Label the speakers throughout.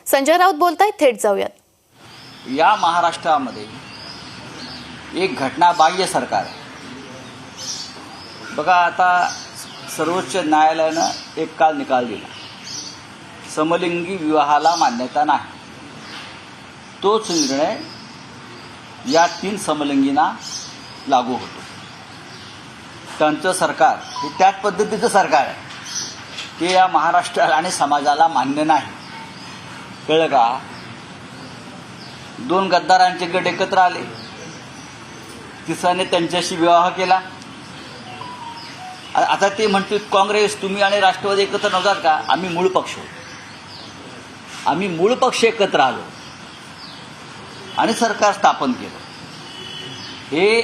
Speaker 1: संजय राऊत बोलतायत, थेट जाऊयात.
Speaker 2: या महाराष्ट्रामध्ये एक घटनाबाह्य सरकार आहे. बघा, आता सर्वोच्च न्यायालयानं एक काल निकाल दिला, समलिंगी विवाहाला मान्यता नाही. तोच निर्णय या 3 समलिंगींना लागू होतो. त्यांचं सरकार हे त्याच पद्धतीचं सरकार आहे ते या महाराष्ट्राला आणि समाजाला मान्य नाही. कळलं का? 2 गद्दारांचे गट एकत्र आले, तिसऱ्याने त्यांच्याशी विवाह केला. आता ते म्हणते काँग्रेस तुम्ही आणि राष्ट्रवादी एकत्र नव्हतात का? आम्ही मूळ पक्ष एकत्र आलो आणि सरकार स्थापन केलं. हे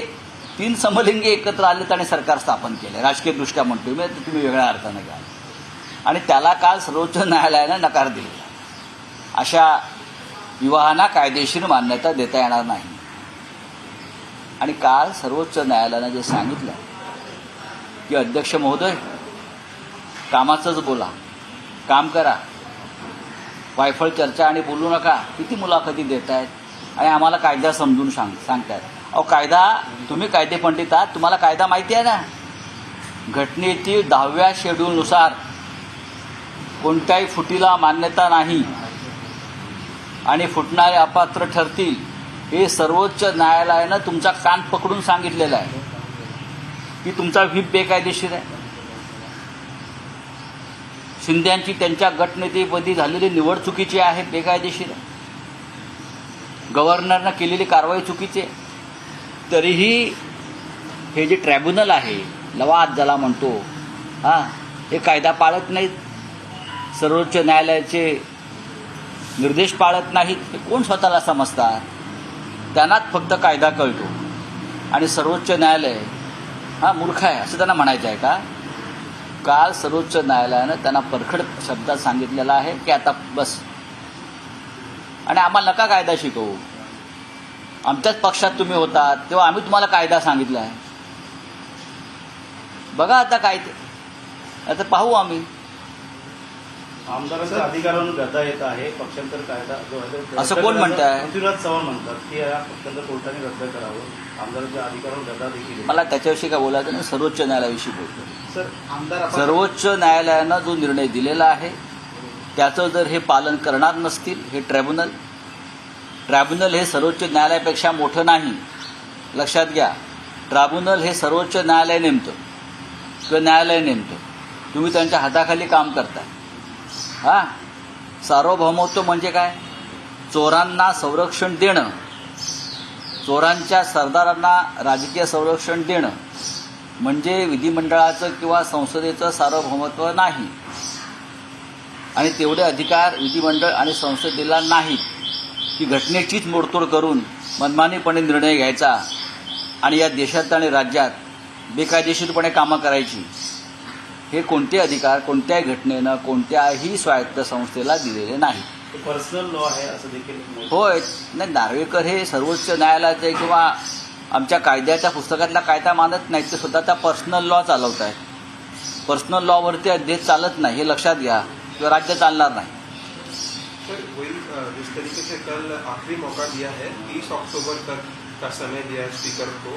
Speaker 2: 3 समलिंगी एकत्र आलेत आणि सरकार स्थापन केलं. राजकीयदृष्ट्या म्हणतोय मी, तुम्ही वेगळ्या अर्थानं घ्या. आणि त्याला काल सर्वोच्च न्यायालयानं नकार दिलेला. अशा विवाहांना कायदेशीर मान्यता देता येणार नाही. आणि काल सर्वोच्च न्यायालयानं जे सांगितलं की अध्यक्ष महोदय, कामाचंच बोला, काम करा, वायफळ चर्चा आणि बोलू नका. किती मुलाखती देत आहेत आणि आम्हाला कायदा समजून सांगतायत. अहो, कायदा, तुम्ही कायदे पंडित आहात, तुम्हाला कायदा माहिती आहे ना. घटनेतील 10व्या शेड्यूलनुसार कोणत्याही फुटीला मान्यता नाही आणि फुटणारे अपात्र ठरतील, हे सर्वोच्च न्यायालयानं तुमचा कान पकडून सांगितलेलं आहे की तुमचा व्हीप बेकायदेशीर आहे. शिंद्यांची त्यांच्या गटनेतेपदी झालेली निवड चुकीची आहे, बेकायदेशीर आहे. गव्हर्नरनं केलेली कारवाई चुकीची आहे. तरीही हे जे ट्रायब्युनल आहे, लवाद ज्याला म्हणतो, हे कायदा पाळत नाहीत, सर्वोच्च न्यायालयाचे निर्देश पाळत नाहीत. हे कोण स्वतःला समजतात? त्यांनाच फक्त कायदा कळतो आणि सर्वोच्च न्यायालय मूर्ख आहे असं त्यांना म्हणायचं आहे का? काल सर्वोच्च न्यायालयानं त्यांना परखड शब्दात सांगितलेलं आहे की आता बस, आणि आम्हाला नका कायदा शिकवू. आमच्याच पक्षात तुम्ही होतात तेव्हा आम्ही तुम्हाला कायदा सांगितला आहे. बघा आता काय ते, आता पाहू आम्ही.
Speaker 3: आमदारांच्या अधिकारांवर गदा येत आहे. पक्षांतर कायदा जो आहे
Speaker 2: असं कोण म्हणताय?
Speaker 3: पृथ्वीराज चव्हाण म्हणतात की या पक्षांतर कोर्टाने रद्द करावं. आमदारांच्या अधिकारांवर गदा देखील.
Speaker 2: मला त्याच्याविषयी काय बोलायचं नाही, सर्वोच्च न्यायालयाविषयी बोलतो.
Speaker 3: सर, आमदार
Speaker 2: सर्वोच्च न्यायालयानं जो निर्णय दिलेला आहे त्याचं जर हे पालन करणार नसतील, हे ट्रायब्युनल हे सर्वोच्च न्यायालयापेक्षा मोठं नाही. लक्षात घ्या, ट्रायब्युनल हे सर्वोच्च न्यायालय नेमतं किंवा न्यायालय नेमतं. तुम्ही त्यांच्या हाताखाली काम करता. सार्वभौमत्व म्हणजे काय? चोरांना संरक्षण देणं, चोरांच्या सरदारांना राजकीय संरक्षण देणं म्हणजे विधिमंडळाचं किंवा संसदेचं सार्वभौमत्व नाही. आणि तेवढे अधिकार विधिमंडळ आणि संसदेला नाही की घटनेचीच मोडतोड करून मनमानीपणे निर्णय घ्यायचा आणि या देशात आणि राज्यात बेकायदेशीरपणे कामं करायची. हे कोणते अधिकार कोणत्याही घटनेनं कोणत्याही स्वायत्त संस्थेला दिलेले नाही.
Speaker 3: पर्सनल लॉ आहे असं देखील.
Speaker 2: होय, नाही, नार्वेकर हे सर्वोच्च न्यायालयाचे किंवा आमच्या कायद्याच्या पुस्तकातला कायदा मानत नाहीत, ते स्वतःचा पर्सनल लॉ चालवत आहेत. पर्सनल लॉवरती देश चालत नाही, हे लक्षात घ्या, किंवा राज्य चालणार नाही.
Speaker 4: सर, वही जिस तरीके से कल आखिरी मौका दिया है, 30 अक्टूबर तक का समय दिया है स्पीकर को,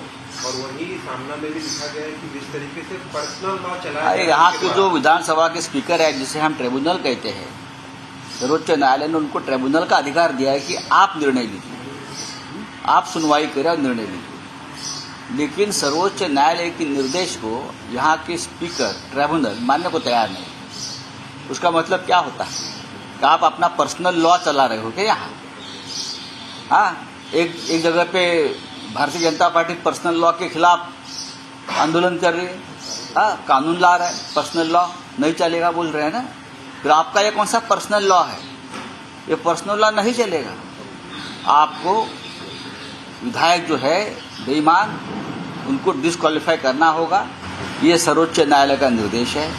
Speaker 4: और वही सामना में भी लिखा गया है कि जिस तरीके से पर्सनल लॉ चलाया
Speaker 2: अरे यहाँ के जो विधानसभा के स्पीकर है, जिसे हम ट्रिब्यूनल कहते हैं, सर्वोच्च न्यायालय ने उनको ट्रिब्यूनल का अधिकार दिया है कि आप निर्णय लीजिए, आप सुनवाई करें और निर्णय लीजिए. लेकिन सर्वोच्च न्यायालय के निर्देश को यहाँ के स्पीकर ट्रिब्यूनल मानने को तैयार नहीं. उसका मतलब क्या होता है कि आप अपना पर्सनल लॉ चला रहे हो क्या यहाँ? एक जगह पे Bharatiya Janata party personal law के खिलाफ आंदोलन कर रही है, कानून ला रहा है, पर्सनल लॉ नहीं चलेगा बोल रहे हैं ना. फिर आपका ये कौन सा पर्सनल लॉ है? ये पर्सनल लॉ नहीं चलेगा. आपको विधायक जो है बेईमान, उनको डिस्क्वालीफाई करना होगा. ये सर्वोच्च न्यायालय का निर्देश है.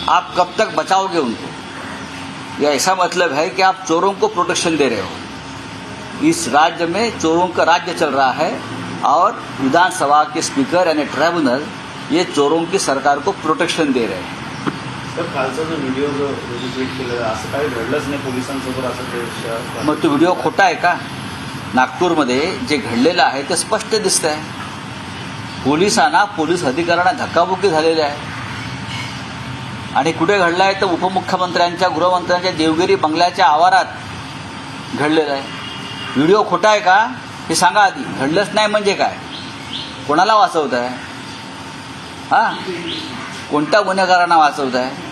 Speaker 2: आप कब तक बचाओगे उनको? यह ऐसा मतलब है कि आप चोरों को प्रोटेक्शन दे रहे हो. इस राज्य में चोरों का राज्य चल रहा है और विधानसभा के स्पीकर यानी ट्राइब्यूनल ये चोरों की सरकार को प्रोटेक्शन दे रहे हैं.
Speaker 3: तर कालचा जो व्हिडिओ जो ट्विट केलेला असं काही घडलंच नाही पोलिसांसोबत असं ते
Speaker 2: मग तो व्हिडिओ खोटा आहे का? नागपूरमध्ये जे घडलेलं आहे ते स्पष्ट दिसतं आहे. पोलिसांना, पोलीस अधिकाऱ्यांना धक्काबुक्की झालेली आहे. आणि कुठे घडलं आहे तर उपमुख्यमंत्र्यांच्या, गृहमंत्र्यांच्या देवगिरी बंगल्याच्या आवारात घडलेलं आहे. व्हिडिओ खोटा आहे का हे सांगा आधी. घडलंच नाही म्हणजे काय? कोणाला वाचवत आहे? हां, कोणत्या गुन्हेगारांना वाचवत आहे?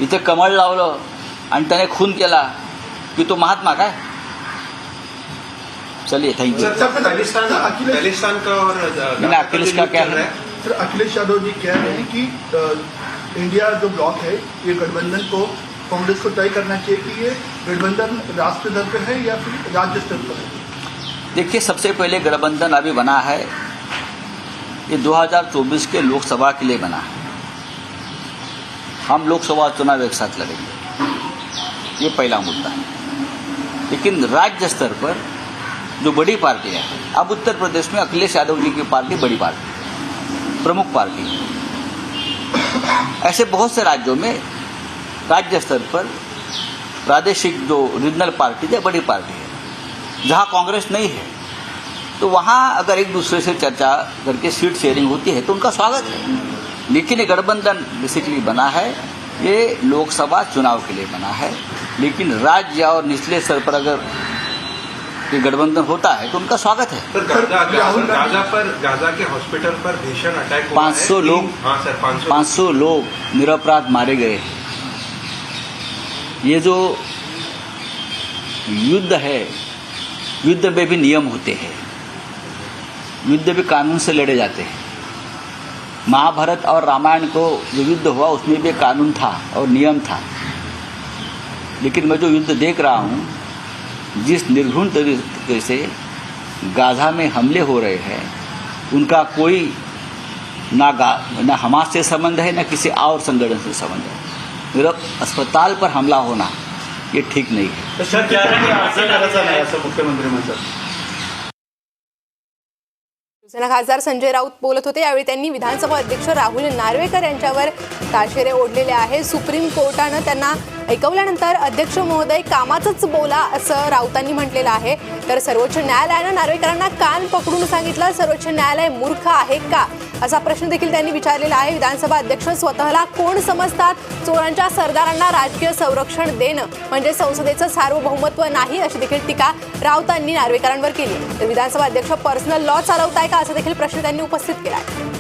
Speaker 2: इथे कमळ लावलं आणि त्याने खून केला की तो महात्मा काय? चलिए, थैंक यू.
Speaker 4: खालिस्तान का और
Speaker 2: मैंने अखिलेश का क्या है?
Speaker 5: सर, अखिलेश यादव जी कह रहे हैं कि इंडिया जो ब्लॉक है ये गठबंधन को, कांग्रेस को तय करना चाहिए कि ये गठबंधन राष्ट्र स्तर पर है या फिर राज्य स्तर पर है.
Speaker 2: देखिए, सबसे पहले गठबंधन अभी बना है, ये 2024 के लोकसभा के लिए बना है. हम लोकसभा चुनाव एक साथ लड़ेंगे, ये पहला मुद्दा है. लेकिन राज्य स्तर पर जो बड़ी पार्टी है, अब उत्तर प्रदेश में अखिलेश यादव जी की पार्टी बड़ी पार्टी, प्रमुख पार्टी है. ऐसे बहुत से राज्यों में राज्य स्तर पर प्रादेशिक जो रीजनल पार्टी है, बड़ी पार्टी है. जहाँ कांग्रेस नहीं है तो वहाँ अगर एक दूसरे से चर्चा करके सीट शेयरिंग होती है तो उनका स्वागत है. लेकिन ये गठबंधन बेसिकली बना है, ये लोकसभा चुनाव के लिए बना है. लेकिन राज्य और निचले स्तर पर अगर ये गठबंधन होता है तो उनका स्वागत है.
Speaker 4: गाजा के हॉस्पिटल पर भीषण अटैक हुआ
Speaker 2: 500 लोग,
Speaker 4: हाँ सर,
Speaker 2: 500 लोग निरपराध मारे गए. ये जो युद्ध है, युद्ध में भी नियम होते हैं, युद्ध भी कानून से लड़े जाते हैं. महाभारत और रामायण को जो युद्ध हुआ उसमें भी कानून था और नियम था. लेकिन मैं जो युद्ध देख रहा हूँ, जिस निर्घुण तरीके से गाज़ा में हमले हो रहे हैं, उनका कोई ना हमास से संबंध है, ना किसी और संगठन से संबंध है. मेरा अस्पताल पर हमला होना ये ठीक नहीं है.
Speaker 3: तर क्या आहे की असं करायचं नाही असं मुख्यमंत्री म्हणतात.
Speaker 1: शिवसेना खासदार संजय राऊत बोलत होते. यावेळी त्यांनी विधानसभा अध्यक्ष राहुल नार्वेकर यांच्यावर ताशेरे ओढलेले आहे. सुप्रीम कोर्टानं त्यांना ऐकवल्यानंतर अध्यक्ष महोदय कामाचंच बोला असं राऊतांनी म्हटलेलं आहे. तर सर्वोच्च न्यायालयानं नार्वेकरांना कान पकडून सांगितलं. सर्वोच्च न्यायालय मूर्ख आहे का असा प्रश्न देखील त्यांनी विचारलेला आहे. विधानसभा अध्यक्ष स्वतःला कोण समजतात? चोरांच्या सरदारांना राजकीय संरक्षण देणं म्हणजे संसदेचं सार्वभौमत्व नाही, अशी देखील टीका राऊतांनी नार्वेकरांवर केली. तर विधानसभा अध्यक्ष पर्सनल लॉ चालवताय का असा देखील प्रश्न त्यांनी उपस्थित केला आहे.